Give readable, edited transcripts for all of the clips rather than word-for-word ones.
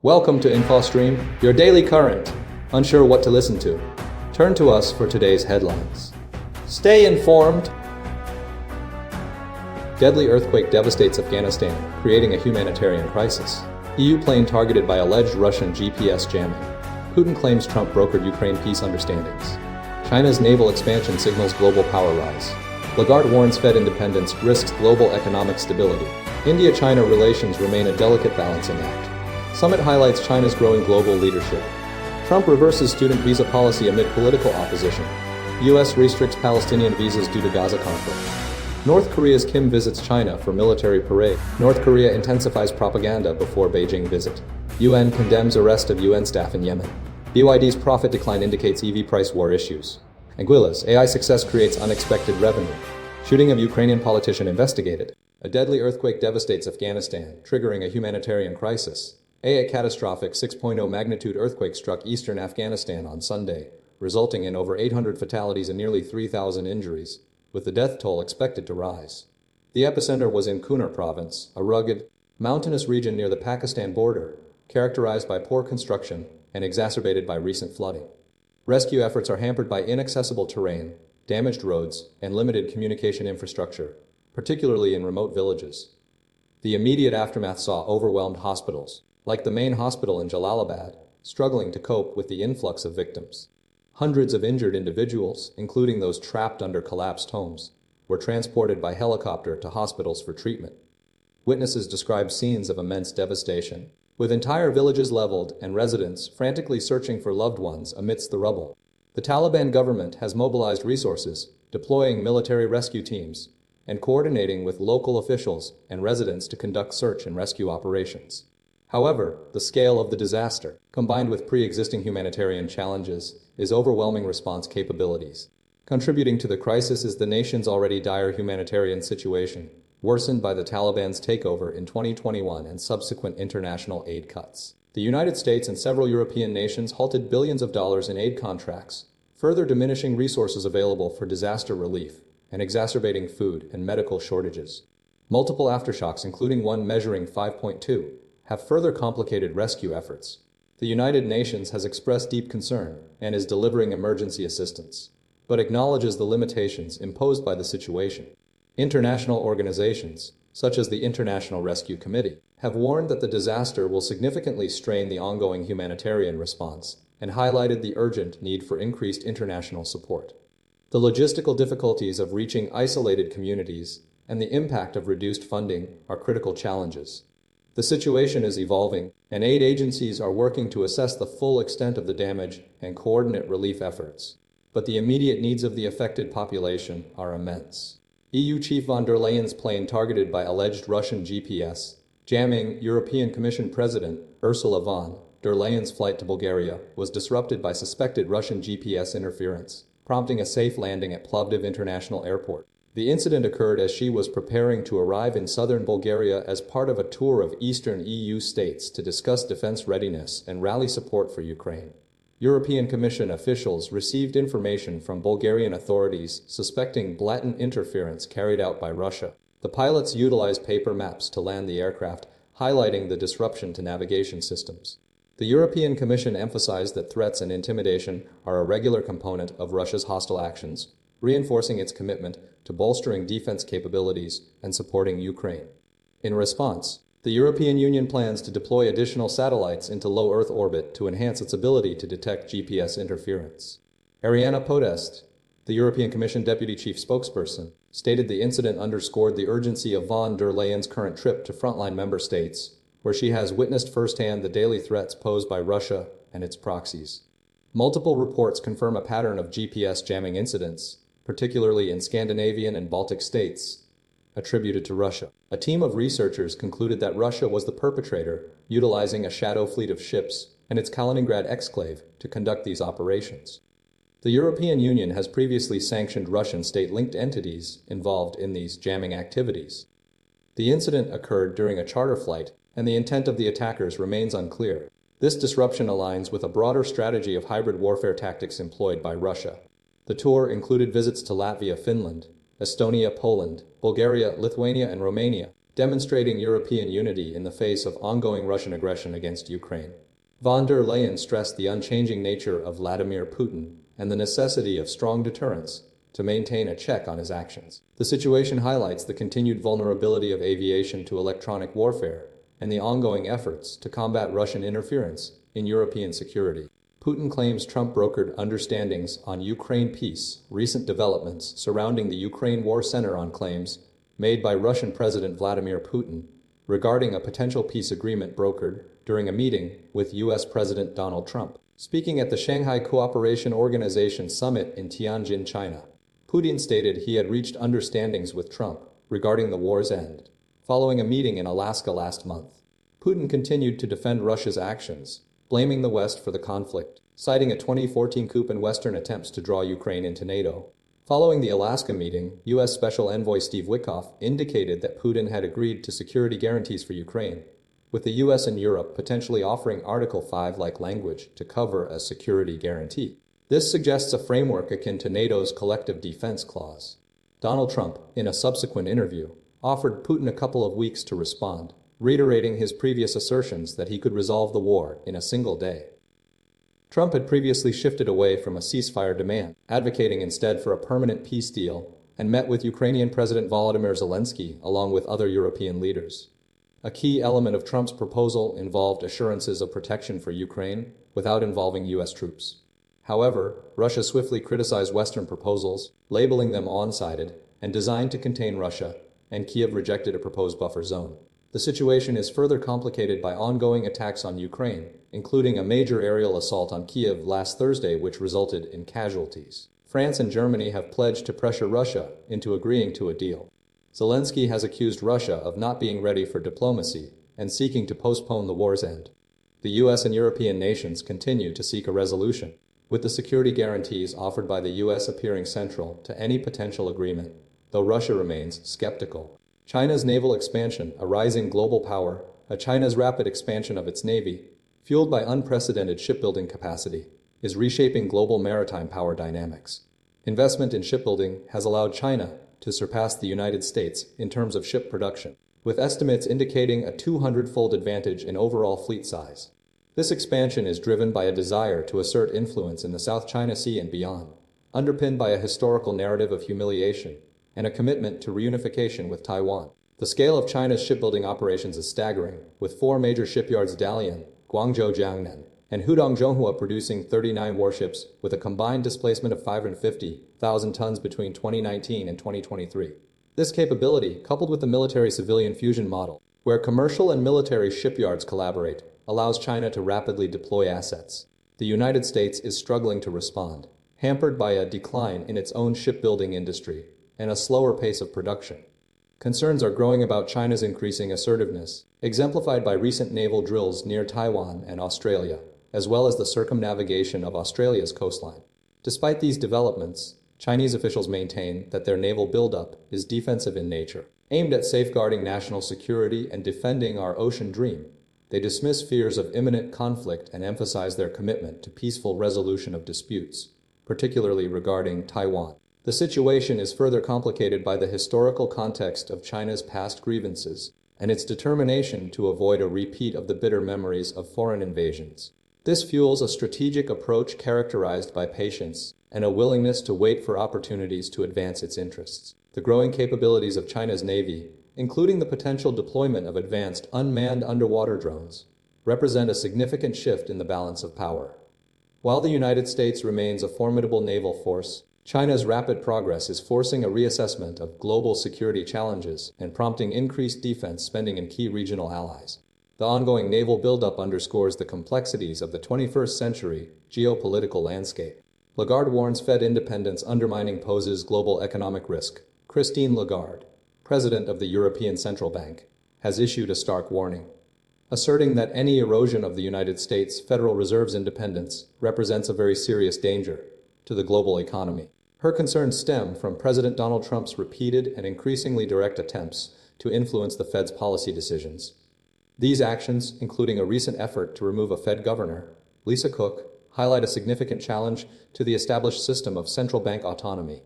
Welcome to InfoStream, your daily current. Unsure what to listen to? Turn to us for today's headlines. Stay informed. Deadly earthquake devastates Afghanistan, creating a humanitarian crisis. EU plane targeted by alleged Russian GPS jamming. Putin claims Trump brokered Ukraine peace understandings. China's naval expansion signals global power rise. Lagarde warns Fed independence risks global economic stability. India-China relations remain a delicate balancing act. Summit highlights China's growing global leadership. Trump reverses student visa policy amid political opposition. U.S. restricts Palestinian visas due to Gaza conflict. North Korea's Kim visits China for military parade. North Korea intensifies propaganda before Beijing visit. UN condemns arrest of UN staff in Yemen. BYD's profit decline indicates EV price war issues. Anguilla's AI success creates unexpected revenue. Shooting of Ukrainian politician investigated. A deadly earthquake devastates Afghanistan, triggering a humanitarian crisis. A catastrophic 6.0 magnitude earthquake struck eastern Afghanistan on Sunday, resulting in over 800 fatalities and nearly 3,000 injuries, with the death toll expected to rise. The epicenter was in Kunar province, a rugged, mountainous region near the Pakistan border, characterized by poor construction and exacerbated by recent flooding. Rescue efforts are hampered by inaccessible terrain, damaged roads, and limited communication infrastructure, particularly in remote villages. The immediate aftermath saw overwhelmed hospitals, like the main hospital in Jalalabad, struggling to cope with the influx of victims. Hundreds of injured individuals, including those trapped under collapsed homes, were transported by helicopter to hospitals for treatment. Witnesses described scenes of immense devastation, with entire villages leveled and residents frantically searching for loved ones amidst the rubble. The Taliban government has mobilized resources, deploying military rescue teams, and coordinating with local officials and residents to conduct search and rescue operations. However, the scale of the disaster, combined with pre-existing humanitarian challenges, is overwhelming response capabilities. Contributing to the crisis is the nation's already dire humanitarian situation, worsened by the Taliban's takeover in 2021 and subsequent international aid cuts. The United States and several European nations halted billions of dollars in aid contracts, further diminishing resources available for disaster relief and exacerbating food and medical shortages. Multiple aftershocks, including one measuring 5.2, have further complicated rescue efforts. The United Nations has expressed deep concern and is delivering emergency assistance, but acknowledges the limitations imposed by the situation. International organizations, such as the International Rescue Committee, have warned that the disaster will significantly strain the ongoing humanitarian response and highlighted the urgent need for increased international support. The logistical difficulties of reaching isolated communities and the impact of reduced funding are critical challenges. The situation is evolving, and aid agencies are working to assess the full extent of the damage and coordinate relief efforts. But the immediate needs of the affected population are immense. EU Chief von der Leyen's plane targeted by alleged Russian GPS jamming. European Commission President Ursula von der Leyen's flight to Bulgaria was disrupted by suspected Russian GPS interference, prompting a safe landing at Plovdiv International Airport. The incident occurred as she was preparing to arrive in southern Bulgaria as part of a tour of eastern EU states to discuss defense readiness and rally support for Ukraine. European Commission officials received information from Bulgarian authorities suspecting blatant interference carried out by Russia. The pilots utilized paper maps to land the aircraft, highlighting the disruption to navigation systems. The European Commission emphasized that threats and intimidation are a regular component of Russia's hostile actions, reinforcing its commitment to bolstering defense capabilities and supporting Ukraine. In response, the European Union plans to deploy additional satellites into low Earth orbit to enhance its ability to detect GPS interference. Ariana Podest, the European Commission Deputy Chief Spokesperson, stated the incident underscored the urgency of von der Leyen's current trip to frontline member states, where she has witnessed firsthand the daily threats posed by Russia and its proxies. Multiple reports confirm a pattern of GPS jamming incidents, particularly in Scandinavian and Baltic states, attributed to Russia. A team of researchers concluded that Russia was the perpetrator, utilizing a shadow fleet of ships and its Kaliningrad exclave to conduct these operations. The European Union has previously sanctioned Russian state-linked entities involved in these jamming activities. The incident occurred during a charter flight, and the intent of the attackers remains unclear. This disruption aligns with a broader strategy of hybrid warfare tactics employed by Russia. The tour included visits to Latvia, Finland, Estonia, Poland, Bulgaria, Lithuania, and Romania, demonstrating European unity in the face of ongoing Russian aggression against Ukraine. Von der Leyen stressed the unchanging nature of Vladimir Putin and the necessity of strong deterrence to maintain a check on his actions. The situation highlights the continued vulnerability of aviation to electronic warfare and the ongoing efforts to combat Russian interference in European security. Putin claims Trump brokered understandings on Ukraine peace. Recent developments surrounding the Ukraine war center on claims made by Russian President Vladimir Putin regarding a potential peace agreement brokered during a meeting with U.S. President Donald Trump. Speaking at the Shanghai Cooperation Organization Summit in Tianjin, China, Putin stated he had reached understandings with Trump regarding the war's end, following a meeting in Alaska last month. Putin continued to defend Russia's actions, blaming the West for the conflict, citing a 2014 coup and Western attempts to draw Ukraine into NATO. Following the Alaska meeting, U.S. Special Envoy Steve Witkoff indicated that Putin had agreed to security guarantees for Ukraine, with the U.S. and Europe potentially offering Article 5-like language to cover a security guarantee. This suggests a framework akin to NATO's Collective Defense Clause. Donald Trump, in a subsequent interview, offered Putin a couple of weeks to respond, reiterating his previous assertions that he could resolve the war in a single day. Trump had previously shifted away from a ceasefire demand, advocating instead for a permanent peace deal, and met with Ukrainian President Volodymyr Zelensky along with other European leaders. A key element of Trump's proposal involved assurances of protection for Ukraine without involving U.S. troops. However, Russia swiftly criticized Western proposals, labeling them one-sided and designed to contain Russia, and Kiev rejected a proposed buffer zone. The situation is further complicated by ongoing attacks on Ukraine, including a major aerial assault on Kiev last Thursday which resulted in casualties. France and Germany have pledged to pressure Russia into agreeing to a deal. Zelensky has accused Russia of not being ready for diplomacy and seeking to postpone the war's end. The U.S. and European nations continue to seek a resolution, with the security guarantees offered by the U.S. appearing central to any potential agreement, though Russia remains skeptical. China's naval expansion, a rising global power, China's rapid expansion of its navy, fueled by unprecedented shipbuilding capacity, is reshaping global maritime power dynamics. Investment in shipbuilding has allowed China to surpass the United States in terms of ship production, with estimates indicating a 200-fold advantage in overall fleet size. This expansion is driven by a desire to assert influence in the South China Sea and beyond, underpinned by a historical narrative of humiliation and a commitment to reunification with Taiwan. The scale of China's shipbuilding operations is staggering, with 4 major shipyards Dalian, Guangzhou Jiangnan, and Hudong Zhonghua producing 39 warships with a combined displacement of 550,000 tons between 2019 and 2023. This capability, coupled with the military-civilian fusion model, where commercial and military shipyards collaborate, allows China to rapidly deploy assets. The United States is struggling to respond, hampered by a decline in its own shipbuilding industry and a slower pace of production. Concerns are growing about China's increasing assertiveness, exemplified by recent naval drills near Taiwan and Australia, as well as the circumnavigation of Australia's coastline. Despite these developments, Chinese officials maintain that their naval buildup is defensive in nature, aimed at safeguarding national security and defending our ocean dream. They dismiss fears of imminent conflict and emphasize their commitment to peaceful resolution of disputes, particularly regarding Taiwan. The situation is further complicated by the historical context of China's past grievances and its determination to avoid a repeat of the bitter memories of foreign invasions. This fuels a strategic approach characterized by patience and a willingness to wait for opportunities to advance its interests. The growing capabilities of China's Navy, including the potential deployment of advanced unmanned underwater drones, represent a significant shift in the balance of power. While the United States remains a formidable naval force, China's rapid progress is forcing a reassessment of global security challenges and prompting increased defense spending in key regional allies. The ongoing naval buildup underscores the complexities of the 21st century geopolitical landscape. Lagarde warns Fed independence undermining poses global economic risk. Christine Lagarde, president of the European Central Bank, has issued a stark warning, asserting that any erosion of the United States Federal Reserve's independence represents a very serious danger to the global economy. Her concerns stem from President Donald Trump's repeated and increasingly direct attempts to influence the Fed's policy decisions. These actions, including a recent effort to remove a Fed governor, Lisa Cook, highlight a significant challenge to the established system of central bank autonomy.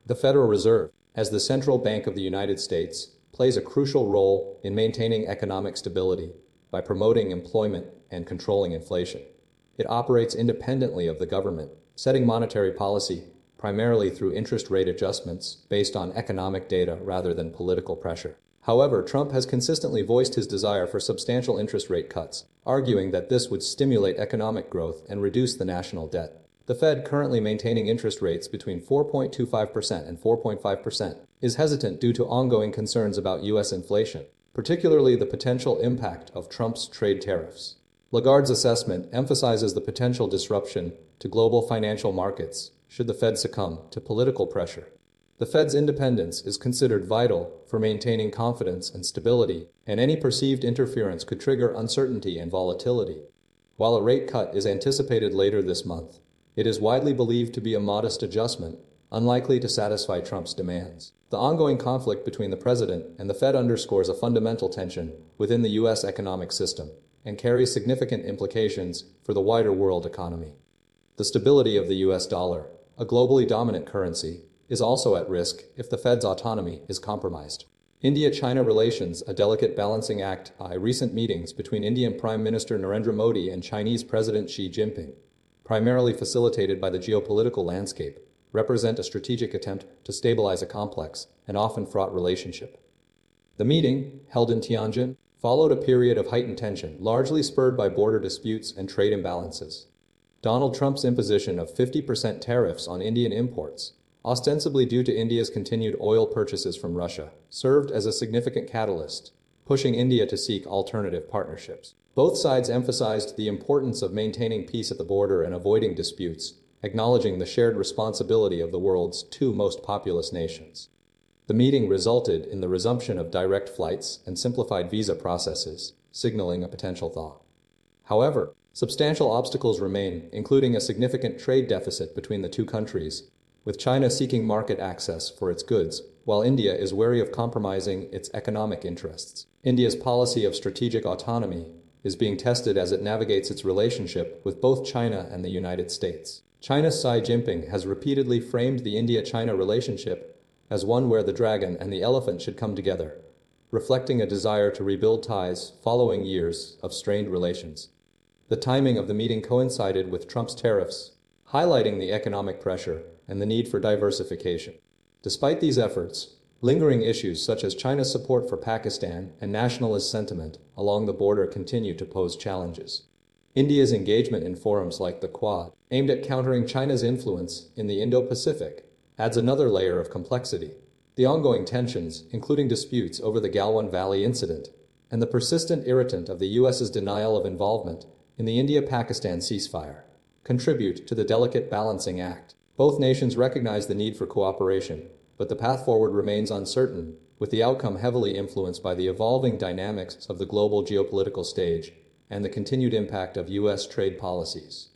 The Federal Reserve, as the central bank of the United States, plays a crucial role in maintaining economic stability by promoting employment and controlling inflation. It operates independently of the government, setting monetary policy primarily through interest rate adjustments based on economic data rather than political pressure. However, Trump has consistently voiced his desire for substantial interest rate cuts, arguing that this would stimulate economic growth and reduce the national debt. The Fed, currently maintaining interest rates between 4.25% and 4.5%, is hesitant due to ongoing concerns about U.S. inflation, particularly the potential impact of Trump's trade tariffs. Lagarde's assessment emphasizes the potential disruption to global financial markets should the Fed succumb to political pressure. The Fed's independence is considered vital for maintaining confidence and stability, and any perceived interference could trigger uncertainty and volatility. While a rate cut is anticipated later this month, it is widely believed to be a modest adjustment, unlikely to satisfy Trump's demands. The ongoing conflict between the president and the Fed underscores a fundamental tension within the U.S. economic system and carries significant implications for the wider world economy. The stability of the U.S. dollar, a globally dominant currency, is also at risk if the Fed's autonomy is compromised. India-China relations, a delicate balancing act by recent meetings between Indian Prime Minister Narendra Modi and Chinese President Xi Jinping, primarily facilitated by the geopolitical landscape, represent a strategic attempt to stabilize a complex and often fraught relationship. The meeting, held in Tianjin, followed a period of heightened tension, largely spurred by border disputes and trade imbalances. Donald Trump's imposition of 50% tariffs on Indian imports, ostensibly due to India's continued oil purchases from Russia, served as a significant catalyst, pushing India to seek alternative partnerships. Both sides emphasized the importance of maintaining peace at the border and avoiding disputes, acknowledging the shared responsibility of the world's two most populous nations. The meeting resulted in the resumption of direct flights and simplified visa processes, signaling a potential thaw. However, substantial obstacles remain, including a significant trade deficit between the two countries, with China seeking market access for its goods, while India is wary of compromising its economic interests. India's policy of strategic autonomy is being tested as it navigates its relationship with both China and the United States. China's Xi Jinping has repeatedly framed the India-China relationship as one where the dragon and the elephant should come together, reflecting a desire to rebuild ties following years of strained relations. The timing of the meeting coincided with Trump's tariffs, highlighting the economic pressure and the need for diversification. Despite these efforts, lingering issues such as China's support for Pakistan and nationalist sentiment along the border continue to pose challenges. India's engagement in forums like the Quad, aimed at countering China's influence in the Indo-Pacific, adds another layer of complexity. The ongoing tensions, including disputes over the Galwan Valley incident, and the persistent irritant of the U.S.'s denial of involvement in the India-Pakistan ceasefire, contribute to the delicate balancing act. Both nations recognize the need for cooperation, but the path forward remains uncertain, with the outcome heavily influenced by the evolving dynamics of the global geopolitical stage and the continued impact of U.S. trade policies.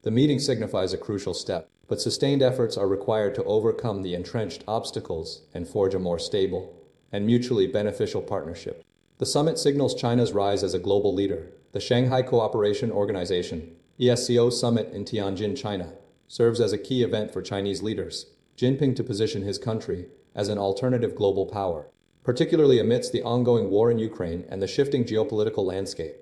The meeting signifies a crucial step, but sustained efforts are required to overcome the entrenched obstacles and forge a more stable and mutually beneficial partnership. The summit signals China's rise as a global leader. The Shanghai Cooperation Organization, ESCO Summit in Tianjin, China, serves as a key event for Chinese leaders, Jinping to position his country as an alternative global power, particularly amidst the ongoing war in Ukraine and the shifting geopolitical landscape.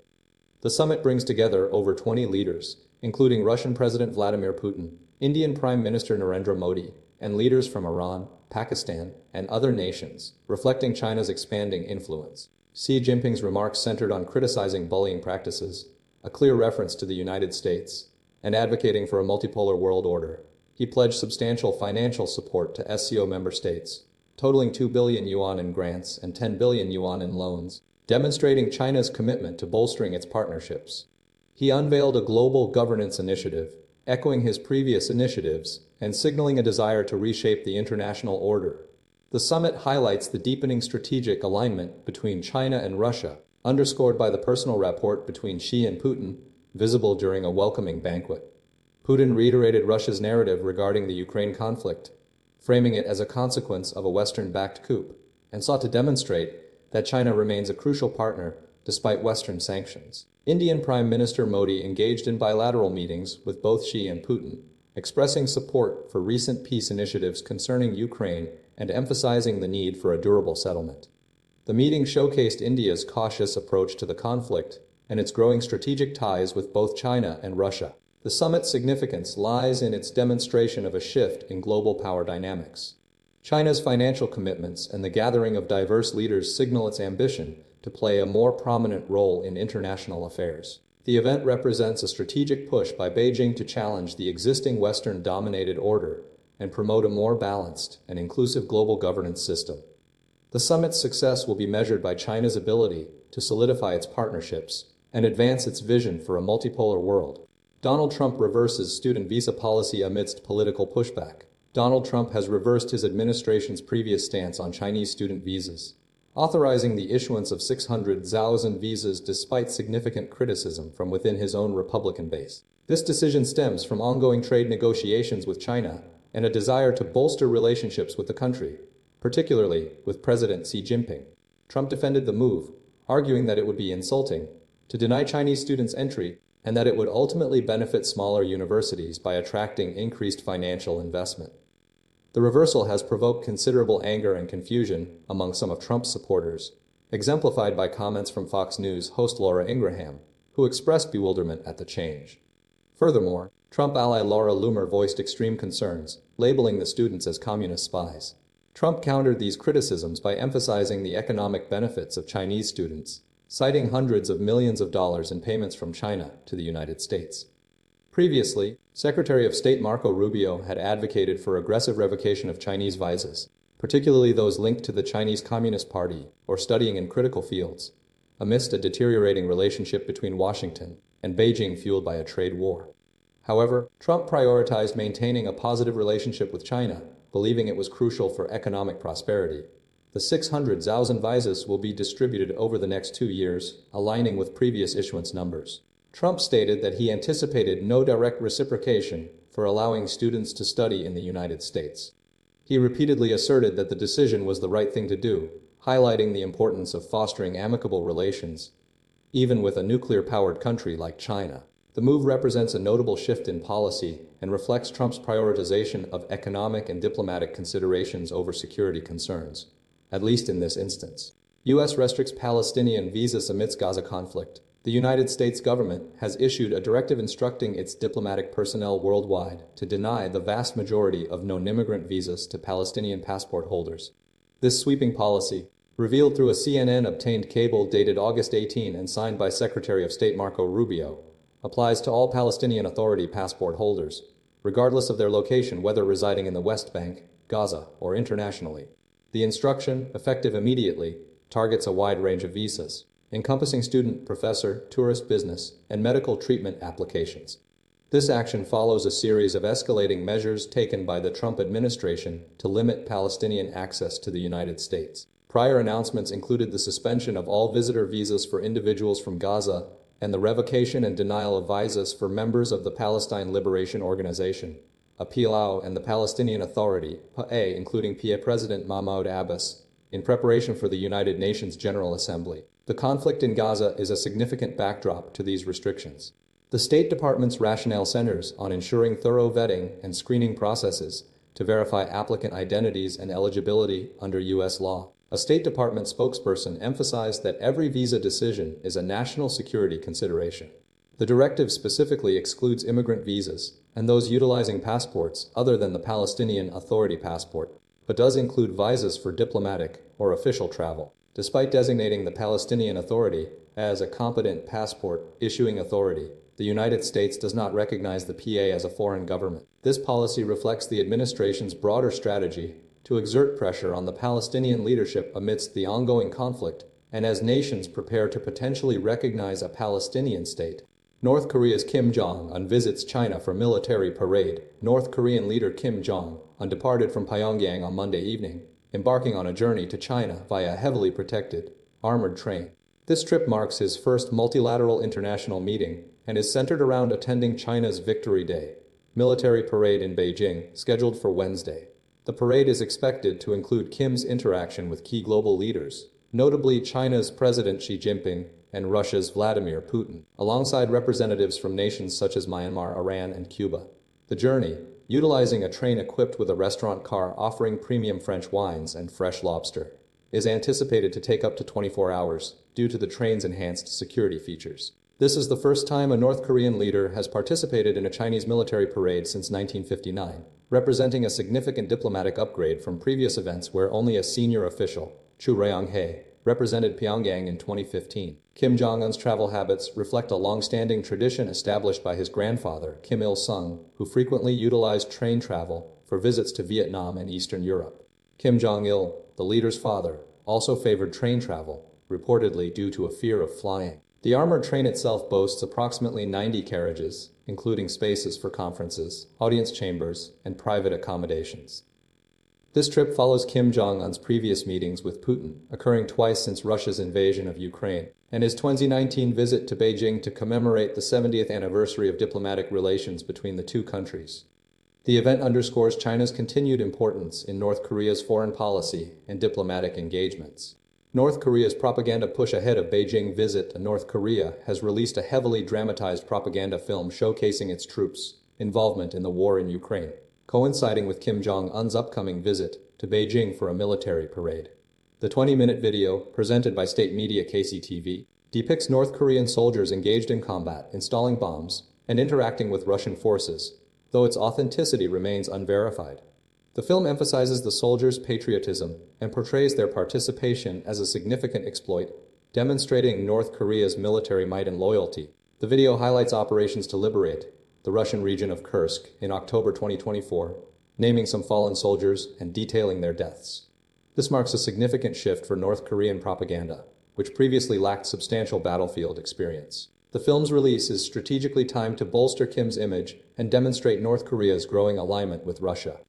The summit brings together over 20 leaders, including Russian President Vladimir Putin, Indian Prime Minister Narendra Modi, and leaders from Iran, Pakistan, and other nations, reflecting China's expanding influence. Xi Jinping's remarks centered on criticizing bullying practices, a clear reference to the United States, and advocating for a multipolar world order. He pledged substantial financial support to SCO member states, totaling 2 billion yuan in grants and 10 billion yuan in loans, demonstrating China's commitment to bolstering its partnerships. He unveiled a global governance initiative, echoing his previous initiatives and signaling a desire to reshape the international order. The summit highlights the deepening strategic alignment between China and Russia, underscored by the personal rapport between Xi and Putin, visible during a welcoming banquet. Putin reiterated Russia's narrative regarding the Ukraine conflict, framing it as a consequence of a Western-backed coup, and sought to demonstrate that China remains a crucial partner despite Western sanctions. Indian Prime Minister Modi engaged in bilateral meetings with both Xi and Putin, expressing support for recent peace initiatives concerning Ukraine and emphasizing the need for a durable settlement. The meeting showcased India's cautious approach to the conflict and its growing strategic ties with both China and Russia. The summit's significance lies in its demonstration of a shift in global power dynamics. China's financial commitments and the gathering of diverse leaders signal its ambition to play a more prominent role in international affairs. The event represents a strategic push by Beijing to challenge the existing Western-dominated order and promote a more balanced and inclusive global governance system. The summit's success will be measured by China's ability to solidify its partnerships and advance its vision for a multipolar world. Donald Trump reverses student visa policy amidst political pushback. Donald Trump has reversed his administration's previous stance on Chinese student visas, authorizing the issuance of 600,000 visas despite significant criticism from within his own Republican base. This decision stems from ongoing trade negotiations with China and a desire to bolster relationships with the country, particularly with President Xi Jinping. Trump defended the move, arguing that it would be insulting to deny Chinese students entry and that it would ultimately benefit smaller universities by attracting increased financial investment. The reversal has provoked considerable anger and confusion among some of Trump's supporters, exemplified by comments from Fox News host Laura Ingraham, who expressed bewilderment at the change. Furthermore, Trump ally Laura Loomer voiced extreme concerns, labeling the students as communist spies. Trump countered these criticisms by emphasizing the economic benefits of Chinese students, citing hundreds of millions of dollars in payments from China to the United States. Previously, Secretary of State Marco Rubio had advocated for aggressive revocation of Chinese visas, particularly those linked to the Chinese Communist Party or studying in critical fields, amidst a deteriorating relationship between Washington and Beijing fueled by a trade war. However, Trump prioritized maintaining a positive relationship with China, believing it was crucial for economic prosperity. The 600,000 visas will be distributed over the next 2 years, aligning with previous issuance numbers. Trump stated that he anticipated no direct reciprocation for allowing students to study in the United States. He repeatedly asserted that the decision was the right thing to do, highlighting the importance of fostering amicable relations, even with a nuclear-powered country like China. The move represents a notable shift in policy and reflects Trump's prioritization of economic and diplomatic considerations over security concerns, at least in this instance. U.S. restricts Palestinian visas amidst Gaza conflict. The United States government has issued a directive instructing its diplomatic personnel worldwide to deny the vast majority of non-immigrant visas to Palestinian passport holders. This sweeping policy, revealed through a CNN-obtained cable dated August 18 and signed by Secretary of State Marco Rubio, applies to all Palestinian Authority passport holders, regardless of their location, whether residing in the West Bank, Gaza, or internationally. The instruction, effective immediately, targets a wide range of visas, encompassing student, professor, tourist business, and medical treatment applications. This action follows a series of escalating measures taken by the Trump administration to limit Palestinian access to the United States. Prior announcements included the suspension of all visitor visas for individuals from Gaza and the revocation and denial of visas for members of the Palestine Liberation Organization, PLO, and the Palestinian Authority, PA, including PA President Mahmoud Abbas, in preparation for the United Nations General Assembly. The conflict in Gaza is a significant backdrop to these restrictions. The State Department's rationale centers on ensuring thorough vetting and screening processes to verify applicant identities and eligibility under U.S. law. A State Department spokesperson emphasized that every visa decision is a national security consideration. The directive specifically excludes immigrant visas and those utilizing passports other than the Palestinian Authority passport, but does include visas for diplomatic or official travel. Despite designating the Palestinian Authority as a competent passport issuing authority, the United States does not recognize the PA as a foreign government. This policy reflects the administration's broader strategy to exert pressure on the Palestinian leadership amidst the ongoing conflict and as nations prepare to potentially recognize a Palestinian state. North Korea's Kim Jong-un visits China for military parade. North Korean leader Kim Jong-un departed from Pyongyang on Monday evening, embarking on a journey to China via a heavily protected, armored train. This trip marks his first multilateral international meeting and is centered around attending China's Victory Day military parade in Beijing, scheduled for Wednesday. The parade is expected to include Kim's interaction with key global leaders, notably China's President Xi Jinping and Russia's Vladimir Putin, alongside representatives from nations such as Myanmar, Iran, and Cuba. The journey, utilizing a train equipped with a restaurant car offering premium French wines and fresh lobster, is anticipated to take up to 24 hours due to the train's enhanced security features. This is the first time a North Korean leader has participated in a Chinese military parade since 1959, representing a significant diplomatic upgrade from previous events where only a senior official, Chu Ryong-hae, represented Pyongyang in 2015. Kim Jong-un's travel habits reflect a long-standing tradition established by his grandfather, Kim Il-sung, who frequently utilized train travel for visits to Vietnam and Eastern Europe. Kim Jong-il, the leader's father, also favored train travel, reportedly due to a fear of flying. The armored train itself boasts approximately 90 carriages, including spaces for conferences, audience chambers, and private accommodations. This trip follows Kim Jong-un's previous meetings with Putin, occurring twice since Russia's invasion of Ukraine, and his 2019 visit to Beijing to commemorate the 70th anniversary of diplomatic relations between the two countries. The event underscores China's continued importance in North Korea's foreign policy and diplomatic engagements. North Korea's propaganda push ahead of Beijing visit to North Korea has released a heavily dramatized propaganda film showcasing its troops' involvement in the war in Ukraine, coinciding with Kim Jong-un's upcoming visit to Beijing for a military parade. The 20-minute video, presented by state media KCTV, depicts North Korean soldiers engaged in combat, installing bombs, and interacting with Russian forces, though its authenticity remains unverified. The film emphasizes the soldiers' patriotism and portrays their participation as a significant exploit, demonstrating North Korea's military might and loyalty. The video highlights operations to liberate the Russian region of Kursk in October 2024, naming some fallen soldiers and detailing their deaths. This marks a significant shift for North Korean propaganda, which previously lacked substantial battlefield experience. The film's release is strategically timed to bolster Kim's image and demonstrate North Korea's growing alignment with Russia.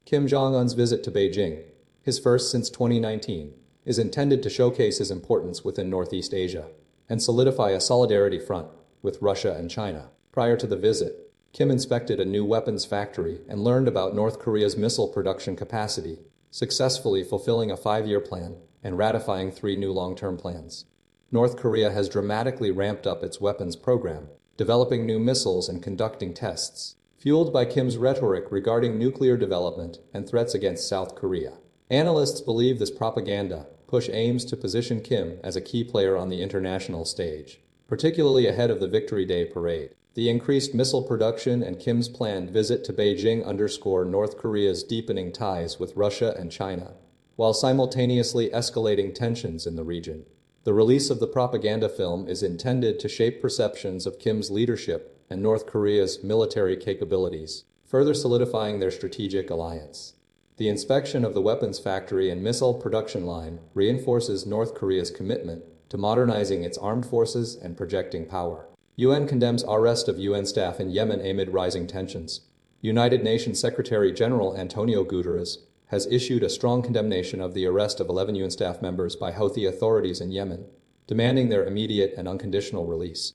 Kim Jong-un's visit to Beijing, his first since 2019, is intended to showcase his importance within Northeast Asia and solidify a solidarity front with Russia and China. Prior to the visit, Kim inspected a new weapons factory and learned about North Korea's missile production capacity, successfully fulfilling a 5-year plan and ratifying 3 new long-term plans. North Korea has dramatically ramped up its weapons program, developing new missiles and conducting tests, fueled by Kim's rhetoric regarding nuclear development and threats against South Korea. Analysts believe this propaganda push aims to position Kim as a key player on the international stage, particularly ahead of the Victory Day parade. The increased missile production and Kim's planned visit to Beijing underscore North Korea's deepening ties with Russia and China, while simultaneously escalating tensions in the region. The release of the propaganda film is intended to shape perceptions of Kim's leadership and North Korea's military capabilities, further solidifying their strategic alliance. The inspection of the weapons factory and missile production line reinforces North Korea's commitment to modernizing its armed forces and projecting power. UN condemns arrest of UN staff in Yemen amid rising tensions. United Nations Secretary-General Antonio Guterres has issued a strong condemnation of the arrest of 11 UN staff members by Houthi authorities in Yemen, demanding their immediate and unconditional release.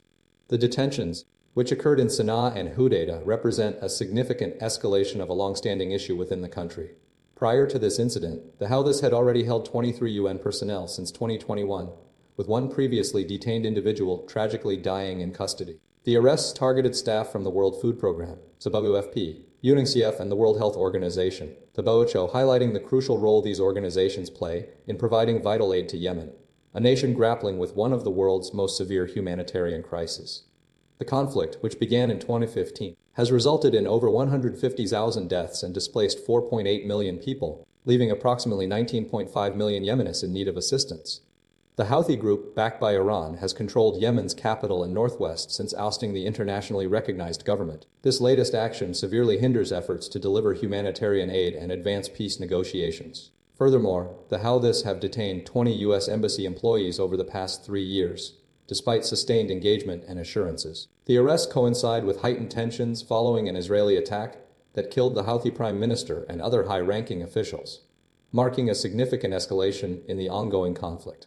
The detentions, which occurred in Sana'a and Hodeidah, represent a significant escalation of a long-standing issue within the country. Prior to this incident, the Houthis had already held 23 UN personnel since 2021, with one previously detained individual tragically dying in custody. The arrests targeted staff from the World Food Programme, WFP, UNICEF, and the World Health Organization, WHO, highlighting the crucial role these organizations play in providing vital aid to Yemen, a nation grappling with one of the world's most severe humanitarian crises. The conflict, which began in 2015, has resulted in over 150,000 deaths and displaced 4.8 million people, leaving approximately 19.5 million Yemenis in need of assistance. The Houthi group, backed by Iran, has controlled Yemen's capital and northwest since ousting the internationally recognized government. This latest action severely hinders efforts to deliver humanitarian aid and advance peace negotiations. Furthermore, the Houthis have detained 20 U.S. embassy employees over the past 3 years, despite sustained engagement and assurances. The arrests coincide with heightened tensions following an Israeli attack that killed the Houthi prime minister and other high-ranking officials, marking a significant escalation in the ongoing conflict.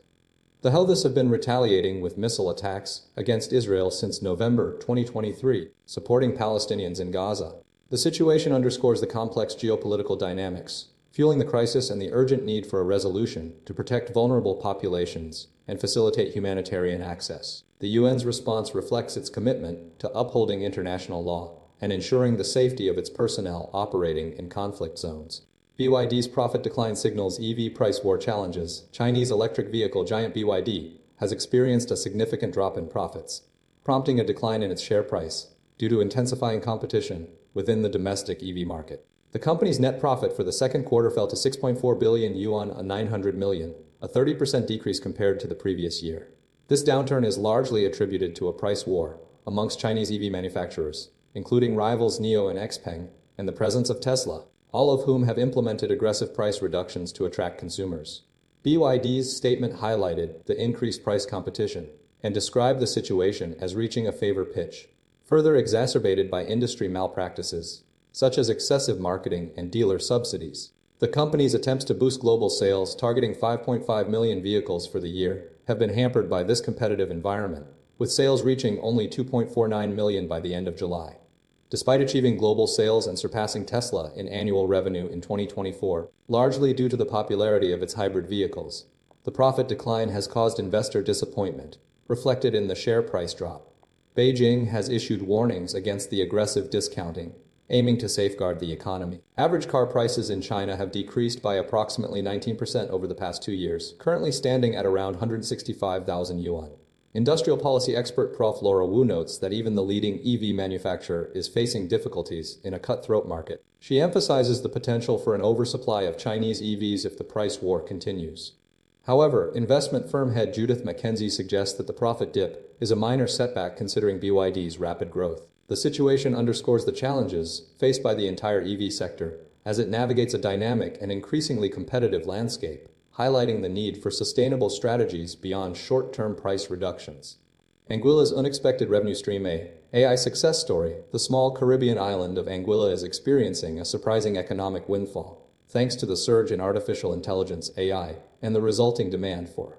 The Houthis have been retaliating with missile attacks against Israel since November 2023, supporting Palestinians in Gaza. The situation underscores the complex geopolitical dynamics, fueling the crisis and the urgent need for a resolution to protect vulnerable populations and facilitate humanitarian access. The UN's response reflects its commitment to upholding international law and ensuring the safety of its personnel operating in conflict zones. BYD's profit decline signals EV price war challenges. Chinese electric vehicle giant BYD has experienced a significant drop in profits, prompting a decline in its share price due to intensifying competition within the domestic EV market. The company's net profit for the second quarter fell to 6.4 billion yuan, a 900 million, a 30% decrease compared to the previous year. This downturn is largely attributed to a price war amongst Chinese EV manufacturers, including rivals NIO and XPeng, and the presence of Tesla, all of whom have implemented aggressive price reductions to attract consumers. BYD's statement highlighted the increased price competition and described the situation as reaching a fever pitch, further exacerbated by industry malpractices, such as excessive marketing and dealer subsidies. The company's attempts to boost global sales, targeting 5.5 million vehicles for the year, have been hampered by this competitive environment, with sales reaching only 2.49 million by the end of July. Despite achieving global sales and surpassing Tesla in annual revenue in 2024, largely due to the popularity of its hybrid vehicles, the profit decline has caused investor disappointment, reflected in the share price drop. Beijing has issued warnings against the aggressive discounting, aiming to safeguard the economy. Average car prices in China have decreased by approximately 19% over the past 2 years, currently standing at around 165,000 yuan. Industrial policy expert Prof. Laura Wu notes that even the leading EV manufacturer is facing difficulties in a cutthroat market. She emphasizes the potential for an oversupply of Chinese EVs if the price war continues. However, investment firm head Judith McKenzie suggests that the profit dip is a minor setback considering BYD's rapid growth. The situation underscores the challenges faced by the entire EV sector as it navigates a dynamic and increasingly competitive landscape, highlighting the need for sustainable strategies beyond short-term price reductions. Anguilla's unexpected revenue stream. AI success story. The small Caribbean island of Anguilla is experiencing a surprising economic windfall, thanks to the surge in artificial intelligence (AI) and the resulting demand for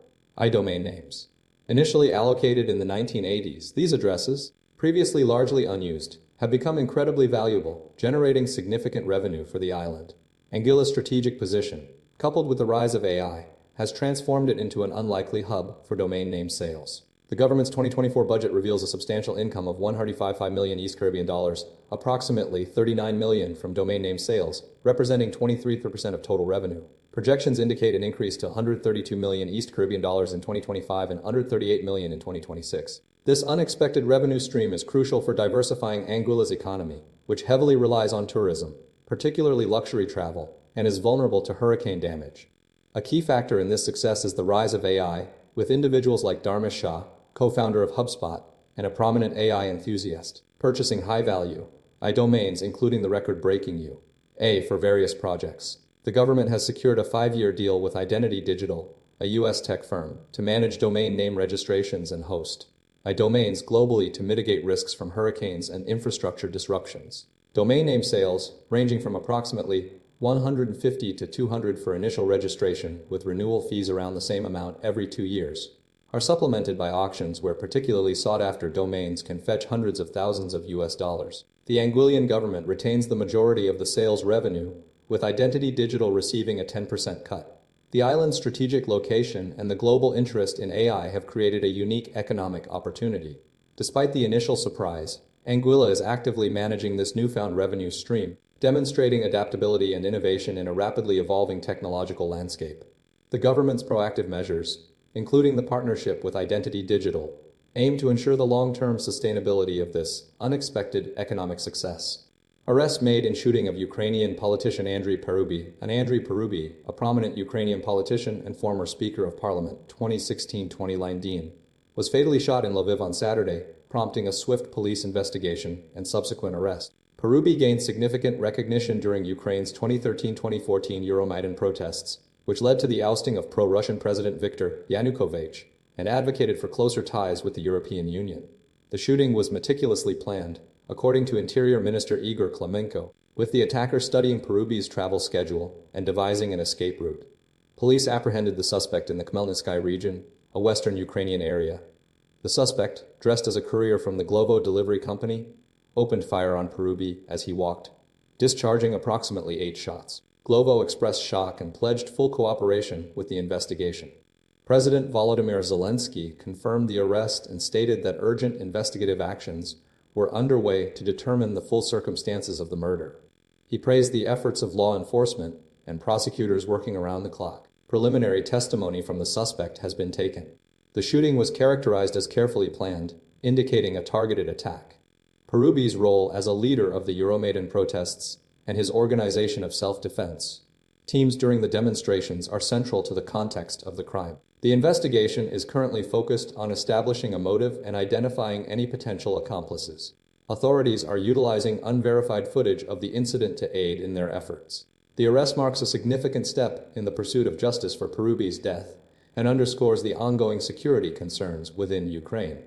domain names. Initially allocated in the 1980s, these addresses, previously largely unused, have become incredibly valuable, generating significant revenue for the island. Anguilla's strategic position, coupled with the rise of AI, has transformed it into an unlikely hub for domain name sales. The government's 2024 budget reveals a substantial income of 155 million East Caribbean dollars, approximately 39 million from domain name sales, representing 23% of total revenue. Projections indicate an increase to 132 million East Caribbean dollars in 2025 and 138 million in 2026. This unexpected revenue stream is crucial for diversifying Anguilla's economy, which heavily relies on tourism, particularly luxury travel, and is vulnerable to hurricane damage. A key factor in this success is the rise of AI, with individuals like Dharmesh Shah, co-founder of HubSpot, and a prominent AI enthusiast, purchasing high-value domains including the record-breaking UA for various projects. The government has secured a 5-year deal with Identity Digital, a U.S. tech firm, to manage domain name registrations and host domains globally to mitigate risks from hurricanes and infrastructure disruptions. Domain name sales, ranging from approximately 150 to 200 for initial registration, with renewal fees around the same amount every 2 years, are supplemented by auctions where particularly sought-after domains can fetch hundreds of thousands of US dollars. The Anguillan government retains the majority of the sales revenue, with Identity Digital receiving a 10% cut. The island's strategic location and the global interest in AI have created a unique economic opportunity. Despite the initial surprise, Anguilla is actively managing this newfound revenue stream, demonstrating adaptability and innovation in a rapidly evolving technological landscape. The government's proactive measures, including the partnership with Identity Digital, aim to ensure the long-term sustainability of this unexpected economic success. Arrest made in shooting of Ukrainian politician Andriy Parubiy, a prominent Ukrainian politician and former Speaker of Parliament 2016-2019, was fatally shot in Lviv on Saturday, prompting a swift police investigation and subsequent arrest. Parubiy gained significant recognition during Ukraine's 2013-2014 Euromaidan protests, which led to the ousting of pro-Russian President Viktor Yanukovych, and advocated for closer ties with the European Union. The shooting was meticulously planned, according to Interior Minister Igor Klemenko, with the attacker studying Parubiy's travel schedule and devising an escape route. Police apprehended the suspect in the Khmelnytskyi region, a western Ukrainian area. The suspect, dressed as a courier from the Glovo delivery company, opened fire on Parubiy as he walked, discharging approximately 8 shots. Glovo expressed shock and pledged full cooperation with the investigation. President Volodymyr Zelensky confirmed the arrest and stated that urgent investigative actions were underway to determine the full circumstances of the murder. He praised the efforts of law enforcement, and prosecutors working around the clock. Preliminary testimony from the suspect has been taken. The shooting was characterized as carefully planned, indicating a targeted attack. Parubiy's role as a leader of the Euromaidan protests and his organization of self-defense teams during the demonstrations are central to the context of the crime. The investigation is currently focused on establishing a motive and identifying any potential accomplices. Authorities are utilizing unverified footage of the incident to aid in their efforts. The arrest marks a significant step in the pursuit of justice for Parubiy's death and underscores the ongoing security concerns within Ukraine.